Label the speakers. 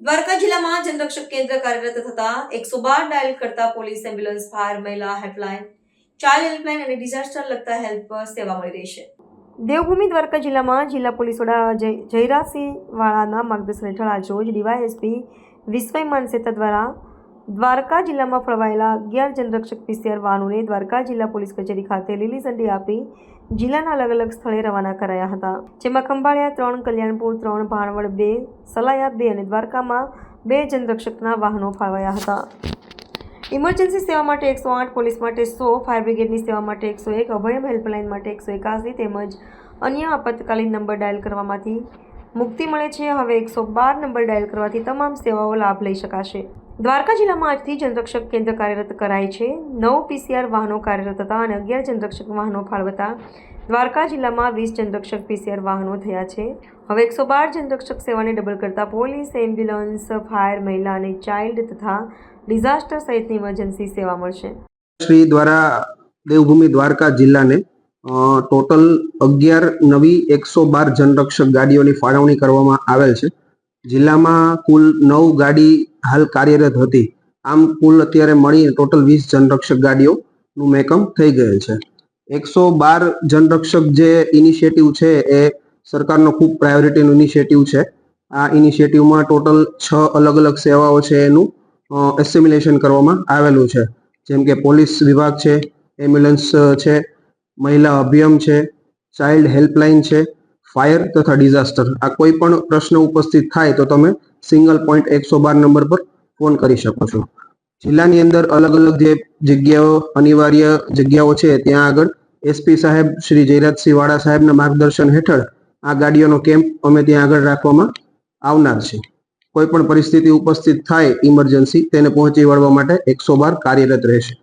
Speaker 1: દ્વારકા જિલ્લામાં જનરક્ષક કેન્દ્ર કાર્યરત થતા 112 ડાયલ કરતા પોલીસ, એમ્બ્યુલન્સ, ફાયર, મહિલા હેલ્પલાઇન, ચાઇલ્ડ હેલ્પલાઇન અને ડિઝાસ્ટર લગતા હેલ્પ સેવા મળી રહી છે. દેવભૂમિ દ્વારકા જિલ્લામાં જિલ્લા પોલીસ વડા જયરાજસિંહ વાળાના માર્ગદર્શન હેઠળ આજરોજ ડીવાયએસપી વિસ્મય માનસેતા દ્વારા દ્વારકા જિલ્લામાં ફળવાયેલા 11 જનરક્ષક પીસીઆર વાહનોને દ્વારકા જિલ્લા પોલીસ કચેરી ખાતે લીલી ઝંડી આપી જિલ્લાના અલગ અલગ સ્થળે રવાના કરાયા હતા. જેમાં ખંભાળિયા 3, કલ્યાણપુર 3, ભાણવડ 2, સલાયા 2 અને દ્વારકામાં 2 જનરક્ષકના વાહનો ફાળવાયા હતા. ઇમરજન્સી સેવા માટે 108, પોલીસ માટે 100, ફાયર બ્રિગેડની સેવા માટે 101, અભયમ હેલ્પલાઇન માટે 181 તેમજ અન્ય આપતકાલીન નંબર ડાયલ કરવામાંથી મુક્તિ મળે છે. હવે 112 નંબર ડાયલ કરવાથી તમામ સેવાઓ લાભ લઈ શકાશે. દ્વારકા જિલ્લામાં આજથી જનરક્ષક કેન્દ્ર કાર્યરત કરાય છે. 9 પીસીઆર વાહનો કાર્યરત હતા અને 11 જનરક્ષક વાહનો ફાળવતા દ્વારકા જિલ્લામાં 20 જનરક્ષક પીસીઆર વાહનો થયા છે. હવે 112 જનરક્ષક સેવાને ડબલ કરતા પોલીસ, એમ્બ્યુલન્સ, ફાયર, મહિલા અને ચાઇલ્ડ તથા ડિઝાસ્ટર સહિતની ઇમરજન્સી સેવા મળશે.
Speaker 2: શ્રી દ્વારા દેવભૂમિ દ્વારકા જિલ્લાને ટોટલ 11 નવી 112 જનરક્ષક ગાડીઓની ફાળવણી કરવામાં આવેલ છે. જિલ્લામાં કુલ 9 ગાડી હાલ કાર્યરત હતી. આમ કુલ અત્યારે મળીને ટોટલ 20 જનરક્ષક ગાડીઓનું મેકમ થઈ ગયેલ છે. 112 જનરક્ષક જે ઇનિશિયેટિવ છે એ સરકારનો ખૂબ પ્રાયોરિટીનો ઇનિશિયેટિવ છે. આ ઇનિશિયેટિવમાં ટોટલ 6 અલગ અલગ સેવાઓ છે એનું એસિમ્યુલેશન કરવામાં આવેલું છે. જેમ કે પોલીસ વિભાગ છે, એમ્બ્યુલન્સ છે, મહિલા અભિયમ છે, ચાઇલ્ડ હેલ્પલાઇન છે, ફાયર તથા ડિઝાસ્ટર. આ કોઈ પણ પ્રશ્ન ઉપસ્થિત થાય તો તમે સિંગલ પોઈન્ટ 112 નંબર પર ફોન કરી શકો છો. જિલ્લાની અંદર અલગ અલગ જે જગ્યાઓ અનિવાર્ય જગ્યાઓ છે ત્યાં આગળ એસપી સાહેબ શ્રી જયરાજસિંહ વાળા સાહેબના માર્ગદર્શન હેઠળ આ ગાડીઓનો કેમ્પ અમે ત્યાં આગળ રાખવામાં આવનાર છે. કોઈ પણ પરિસ્થિતિ ઉપસ્થિત થાય ઇમરજન્સી તેને પહોંચી વળવા માટે 112 કાર્યરત રહેશે.